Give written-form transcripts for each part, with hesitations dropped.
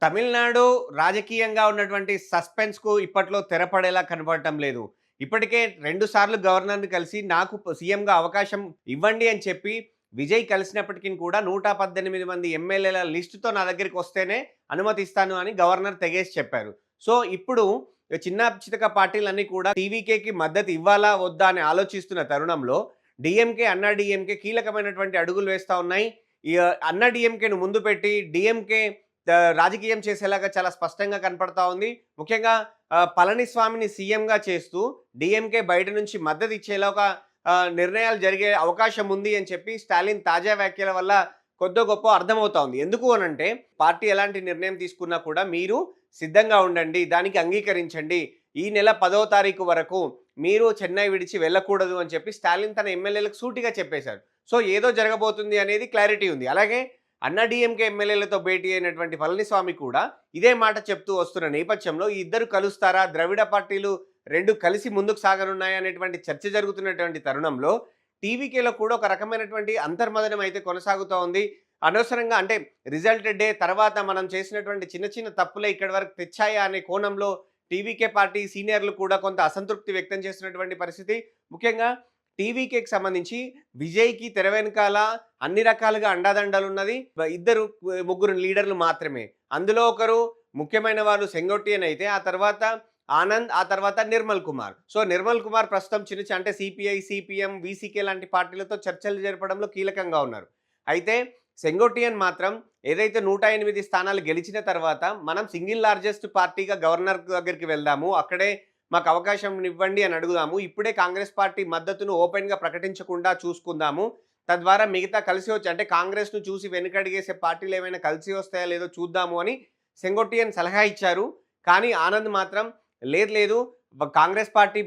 తమిళనాడు రాజకీయంగా ఉన్నటువంటి సస్పెన్స్‌కు ఇప్పట్లో తెరపడేలా కనపడటం లేదు. ఇప్పటికే 2 సార్లు గవర్నర్‌ని కలిసి నాకు సీఎంగా అవకాశం ఇవ్వండి అని చెప్పి విజయ్ కలిసినప్పటికి కూడా 118 మంది ఎమ్మెల్యేల లిస్ట్‌తో నా దగ్గరికొస్తేనే అనుమతిస్తాను అని గవర్నర్ తెగేసి చెప్పారు. సో, ఇప్పుడు చిన్న చితక పార్టీలన్నీ కూడా టీవీకేకి మద్దతు ఇవ్వాలా? వద్దా? అని ఆలోచిస్తున్న తరుణంలో డీఎంకే, అన్నా డీఎంకే కీలకమైనటువంటి అడుగులు వేస్తా ఉన్నాయి. ఈ అన్నా డీఎంకేను ముందు పెట్టి డీఎంకే రాజకీయం చేసేలాగా చాలా స్పష్టంగా కనపడతా ఉంది. ముఖ్యంగా పళనిస్వామిని సీఎంగా చేస్తూ డీఎంకే బయట నుంచి మద్దతు ఇచ్చేలా ఒక నిర్ణయాలు జరిగే అవకాశం ఉంది అని చెప్పి స్టాలిన్ తాజా వ్యాఖ్యల వల్ల కొద్దో గొప్పో అర్థమవుతా ఉంది. ఎందుకు అనంటే పార్టీ ఎలాంటి నిర్ణయం తీసుకున్నా కూడా మీరు సిద్ధంగా ఉండండి. దానికి అంగీకరించండి. ఈ నెల 10వ తారీఖు వరకు మీరు చెన్నై విడిచి వెళ్ళకూడదు అని చెప్పి స్టాలిన్ తన ఎమ్మెల్యేలకు సూటిగా చెప్పేశారు. సో, ఏదో జరగబోతుంది అనేది క్లారిటీ ఉంది. అలాగే అన్నా డీఎంకే ఎమ్మెల్యేలతో భేటీ అయినటువంటి పళనిస్వామి కూడా ఇదే మాట చెప్తూ వస్తున్న నేపథ్యంలో ఈ ఇద్దరు కలుస్తారా? ద్రవిడ పార్టీలు 2 కలిసి ముందుకు సాగనున్నాయా? అనేటువంటి చర్చ జరుగుతున్నటువంటి తరుణంలో టీవీకేలో కూడా ఒక రకమైనటువంటి అంతర్మదనం అయితే కొనసాగుతూ ఉంది. అనవసరంగా అంటే రిజల్ట్ డే తర్వాత మనం చేసినటువంటి చిన్న చిన్న తప్పులే ఇక్కడి వరకు తెచ్చాయా అనే కోణంలో టీవీకే పార్టీ సీనియర్లు కూడా కొంత అసంతృప్తి వ్యక్తం చేస్తున్నటువంటి పరిస్థితి. ముఖ్యంగా టీవీకేకి సంబంధించి విజయ్‌కి తెర వెనకాల అన్ని రకాలుగా అండాదండలున్నది. ఇద్దరు, ముగ్గురు లీడర్లు మాత్రమే. అందులో ఒకరు ముఖ్యమైన వాళ్ళు సెంగోట్టియన్ అయితే, ఆ తర్వాత ఆనంద్, ఆ తర్వాత నిర్మల్ కుమార్. సో, నిర్మల్ కుమార్ ప్రస్తుతం అంటే సిపిఐ, సిపిఎం, వీసీకే లాంటి పార్టీలతో చర్చలు జరపడంలో కీలకంగా ఉన్నారు. అయితే సెంగోట్టియన్ మాత్రం ఏదైతే 108 స్థానాలు గెలిచిన తర్వాత మనం సింగిల్ లార్జెస్ట్ పార్టీగా గవర్నర్ దగ్గరికి వెళ్దాము. అక్కడే మాకు అవకాశం ఇవ్వండి అని అడుగుదాము. ఇప్పుడే కాంగ్రెస్ పార్టీ మద్దతును ఓపెన్‌గా ప్రకటించకుండా చూసుకుందాము. తద్వారా మిగతా కలిసి వచ్చి అంటే కాంగ్రెస్‌ను చూసి వెనుకడుగేసే పార్టీలు ఏమైనా కలిసి వస్తాయో లేదో చూద్దాము అని సెంగోట్టియన్ సలహా ఇచ్చారు. కానీ ఆనంద్ మాత్రం లేదు లేదు కాంగ్రెస్ పార్టీ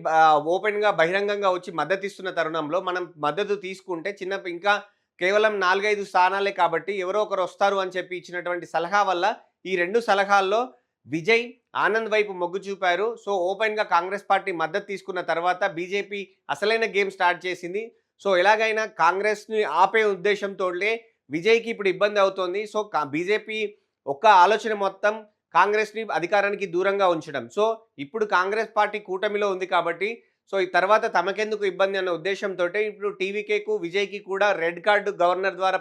ఓపెన్‌గా బహిరంగంగా వచ్చి మద్దతిస్తున్న తరుణంలో మనం మద్దతు తీసుకుంటే ఇంకా కేవలం 4, 5 స్థానాలే కాబట్టి ఎవరో ఒకరు వస్తారు అని చెప్పి ఇచ్చినటువంటి సలహా వల్ల ఈ 2 సలహాల్లో విజయ్ ఆనంద్ వైపు మొగ్గు చూపారు. సో, ఓపెన్‌గా కాంగ్రెస్ పార్టీ మద్దతు తీసుకున్న తర్వాత బీజేపీ అసలైన గేమ్ స్టార్ట్ చేసింది. సో, ఎలాగైనా కాంగ్రెస్‌ని ఆపే ఉద్దేశంతోటే విజయ్‌కి ఇప్పుడు ఇబ్బంది అవుతోంది. సో, బీజేపీ ఒక్క ఆలోచన మొత్తం కాంగ్రెస్‌ని అధికారానికి దూరంగా ఉంచడం. సో, ఇప్పుడు కాంగ్రెస్ పార్టీ కూటమిలో ఉంది కాబట్టి సో, ఈ తర్వాత తమకెందుకు ఇబ్బంది అన్న ఉద్దేశంతోటే ఇప్పుడు టీవీకేకు, విజయ్‌కి కూడా రెడ్ కార్డ్ గవర్నర్ ద్వారా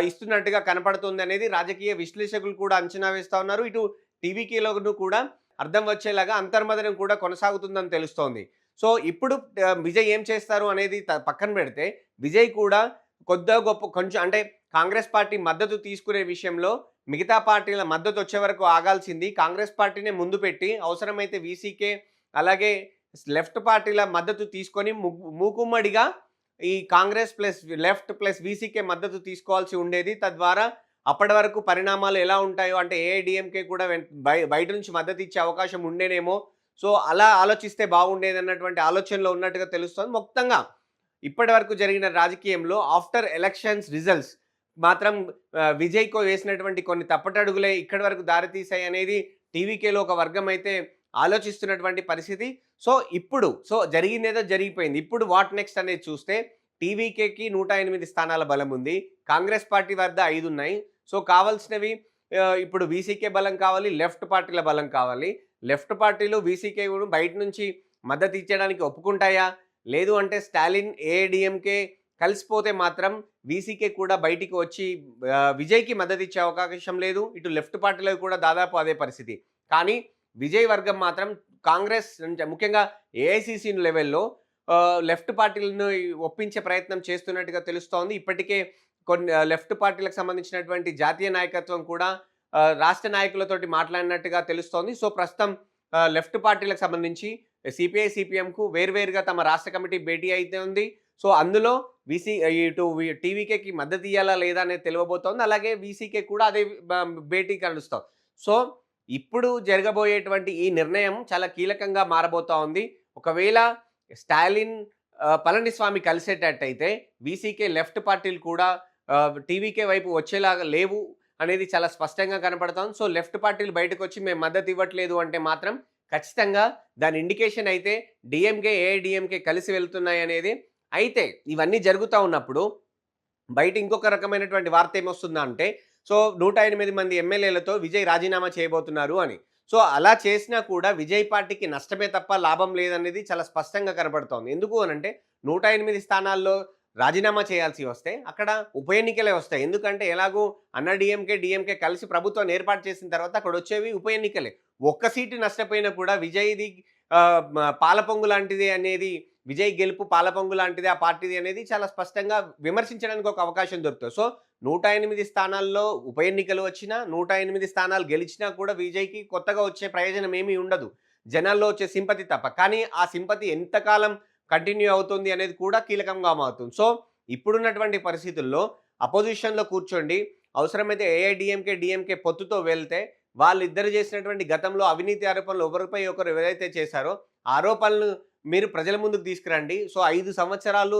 ఇస్తున్నట్టుగా కనపడుతుందనేది రాజకీయ విశ్లేషకులు కూడా అంచనా వేస్తా ఉన్నారు. ఇటు టీవీకేలోను కూడా అర్థం వచ్చేలాగా అంతర్మదనం కూడా కొనసాగుతుందని తెలుస్తోంది. సో, ఇప్పుడు విజయ్ ఏం చేస్తారు అనేది పక్కన పెడితే విజయ్ కూడా కొద్దో గొప్ప కొంచెం అంటే కాంగ్రెస్ పార్టీ మద్దతు తీసుకునే విషయంలో మిగతా పార్టీల మద్దతు వచ్చే వరకు ఆగాల్సింది కాంగ్రెస్ పార్టీనే ముందు పెట్టి అవసరమైతే వీసీకే అలాగే లెఫ్ట్ పార్టీల మద్దతు తీసుకొని మూకుమ్మడిగా ఈ Congress plus left plus VCK మద్దతు తీసుకోవాల్సి ఉండేది. తద్వారా అప్పటి వరకు పరిణామాలు ఎలా ఉంటాయో అంటే ఏఐడీఎంకే కూడా బయట నుంచి మద్దతు ఇచ్చే అవకాశం ఉండేనేమో. సో, అలా ఆలోచిస్తే బాగుండేదన్నటువంటి ఆలోచనలో ఉన్నట్టుగా తెలుస్తోంది. మొత్తంగా ఇప్పటి వరకు జరిగిన రాజకీయంలో ఆఫ్టర్ ఎలక్షన్స్ రిజల్ట్స్ మాత్రం విజయ్‌కు వేసినటువంటి కొన్ని తప్పటడుగులే ఇక్కడి వరకు దారితీశాయి అనేది టీవీకేలో ఒక వర్గం అయితే ఆలోచిస్తున్నటువంటి పరిస్థితి. సో, జరిగిందేదో జరిగిపోయింది. ఇప్పుడు వాట్ నెక్స్ట్ అనేది చూస్తే టీవీకేకి 108 స్థానాల బలం ఉంది. కాంగ్రెస్ పార్టీ వద్ద 5 ఉన్నాయి. సో, కావాల్సినవి ఇప్పుడు వీసీకే బలం కావాలి, లెఫ్ట్ పార్టీల బలం కావాలి. లెఫ్ట్ పార్టీలు వీసీకే బయట నుంచి మద్దతు ఇచ్చడానికి ఒప్పుకుంటాయా? లేదు అంటే స్టాలిన్, ఏఐడీఎంకే కలిసిపోతే మాత్రం వీసీకే కూడా బయటికి వచ్చి విజయ్‌కి మద్దతు ఇచ్చే అవకాశం లేదు. ఇటు లెఫ్ట్ పార్టీలకు కూడా దాదాపు అదే పరిస్థితి. కానీ విజయ్ వర్గం మాత్రం కాంగ్రెస్ ముఖ్యంగా ఏఐసీసీ లెవెల్‌లో లెఫ్ట్ పార్టీలను ఒప్పించే ప్రయత్నం చేస్తున్నట్టుగా తెలుస్తోంది. ఇప్పటికే కొన్ని లెఫ్ట్ పార్టీలకు సంబంధించినటువంటి జాతీయ నాయకత్వం కూడా రాష్ట్ర నాయకులతోటి మాట్లాడినట్టుగా తెలుస్తోంది. సో, ప్రస్తుతం లెఫ్ట్ పార్టీలకు సంబంధించి సిపిఐ, సిపిఎంకు వేర్వేరుగా తమ రాష్ట్ర కమిటీ భేటీ అయితే ఉంది. సో, అందులో ఇటు టీవీకేకి మద్దతు ఇయ్యాలా లేదా అనేది తెలియబోతోంది. అలాగే వీసీకే కూడా అదే భేటీ కలుస్తాం. సో, ఇప్పుడు జరగబోయేటువంటి ఈ నిర్ణయం చాలా కీలకంగా మారబోతా ఉంది. ఒకవేళ స్టాలిన్, పళనిస్వామి కలిసేటట్టయితే వీసీకే లెఫ్ట్ పార్టీలు కూడా టీవీకే వైపు వచ్చేలాగా లేవు అనేది చాలా స్పష్టంగా కనపడుతోంది. సో, లెఫ్ట్ పార్టీలు బయటకొచ్చి మేము మద్దతు ఇవ్వట్లేదు అంటే మాత్రం ఖచ్చితంగా దాని ఇండికేషన్ అయితే డీఎంకే, ఏఐడీఎంకే కలిసి వెళ్తున్నాయనేది. అయితే ఇవన్నీ జరుగుతా ఉన్నప్పుడు బయట ఇంకొక రకమైనటువంటి వార్త ఏమొస్తుందా అంటే సో 108 మంది ఎమ్మెల్యేలతో విజయ్ రాజీనామా చేయబోతున్నారు అని. సో అలా చేసినా కూడా విజయ్ పార్టీకి నష్టమే తప్ప లాభం లేదనేది చాలా స్పష్టంగా కనబడుతోంది. ఎందుకు అనంటే 108 స్థానాల్లో రాజీనామా చేయాల్సి వస్తే అక్కడ ఉప ఎన్నికలే వస్తాయి. ఎందుకంటే ఎలాగో అన్నా డీఎంకే కలిసి ప్రభుత్వాన్ని ఏర్పాటు చేసిన తర్వాత అక్కడొచ్చేవి ఉప ఎన్నికలే. ఒక్క సీటు నష్టపోయినా కూడా విజయ్‌ది పాలపొంగు లాంటిది అనేది, విజయ్ గెలుపు పాలపొంగు లాంటిది ఆ పార్టీది అనేది చాలా స్పష్టంగా విమర్శించడానికి ఒక అవకాశం దొరుకుతది. సో 108 స్థానాల్లో ఉప ఎన్నికలు వచ్చినా, 108 స్థానాలు గెలిచినా కూడా విజయ్‌కి కొత్తగా వచ్చే ప్రయోజనం ఏమీ ఉండదు. జనాల్లో వచ్చే సింపతి తప్ప. కానీ ఆ సింపతి ఎంతకాలం కంటిన్యూ అవుతుంది అనేది కూడా కీలకంగా మారుతుంది. సో ఇప్పుడున్నటువంటి పరిస్థితుల్లో అపోజిషన్‌లో కూర్చోండి. అవసరమైతే డీఎంకే పొత్తుతో వెళ్తే వాళ్ళిద్దరు చేసినటువంటి గతంలో అవినీతి ఆరోపణలు ఒకరిపై ఒకరు ఎవరైతే చేశారో, ఆరోపణలు మీరు ప్రజల ముందుకు తీసుకురండి. సో 5 సంవత్సరాలు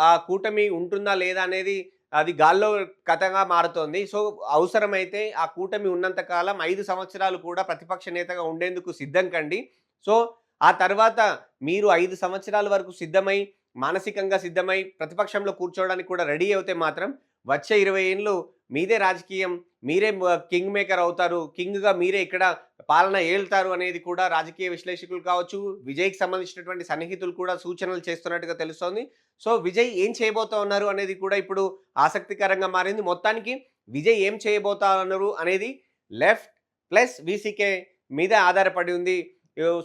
ఆ కూటమి ఉంటుందా లేదా అనేది అది గాల్లో కథగా మారుతోంది. సో అవసరమైతే ఆ కూటమి ఉన్నంత కాలం 5 సంవత్సరాలు కూడా ప్రతిపక్ష నేతగా ఉండేందుకు సిద్ధం కండి. సో ఆ తర్వాత మీరు 5 సంవత్సరాల వరకు సిద్ధమై, మానసికంగా సిద్ధమై ప్రతిపక్షంలో కూర్చోవడానికి కూడా రెడీ అవుతే మాత్రం వచ్చే 20 ఏండ్లు మీదే రాజకీయం, మీరే కింగ్ మేకర్ అవుతారు. కింగ్‌గా మీరే ఇక్కడ పాలన ఏలుతారు అనేది కూడా రాజకీయ విశ్లేషకులు కావచ్చు, విజయ్‌కి సంబంధించినటువంటి సన్నిహితులు కూడా సూచనలు చేస్తున్నట్టుగా తెలుస్తోంది. సో విజయ్ ఏం చేయబోతా ఉన్నారు అనేది కూడా ఇప్పుడు ఆసక్తికరంగా మారింది. మొత్తానికి విజయ్ ఏం చేయబోతా ఉన్నారు అనేది లెఫ్ట్ ప్లస్ వీసీకే మీద ఆధారపడి ఉంది.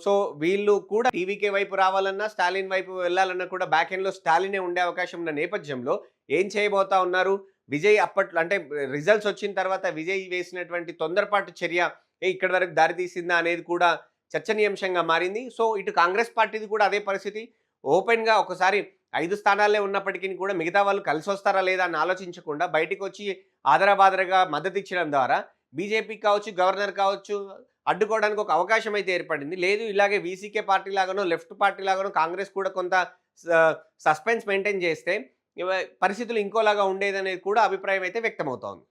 సో వీళ్ళు కూడా టీవీకే వైపు రావాలన్నా, స్టాలిన్ వైపు వెళ్ళాలన్నా కూడా బ్యాక్ ఎండ్‌లో స్టాలినే ఉండే అవకాశం ఉన్న నేపథ్యంలో ఏం చేయబోతా ఉన్నారు? విజయ్ అప్పట్లో అంటే రిజల్ట్స్ వచ్చిన తర్వాత విజయ్ వేసినటువంటి తొందరపాటు చర్య ఇక్కడి వరకు దారితీసిందా అనేది కూడా చర్చనీయాంశంగా మారింది. సో ఇటు కాంగ్రెస్ పార్టీది కూడా అదే పరిస్థితి. ఓపెన్‌గా ఒకసారి 5 స్థానాలే ఉన్నప్పటికిని కూడా మిగతా వాళ్ళు కలిసొస్తారా లేదా అని ఆలోచించకుండా బయటికొచ్చి ఆదరాబాదరగా మద్దతిచ్చడం ద్వారా బీజేపీ కావచ్చు, గవర్నర్ కావచ్చు అడ్డుకోవడానికి ఒక అవకాశం అయితే ఏర్పడింది. లేదు ఇలాగే వీసీకే పార్టీ లాగానో, లెఫ్ట్ పార్టీ లాగానో కాంగ్రెస్ కూడా కొంత స సస్పెన్స్ మెయింటైన్ చేస్తే పరిస్థితులు ఇంకోలాగా ఉండేదనేది కూడా అభిప్రాయం అయితే వ్యక్తమవుతోంది.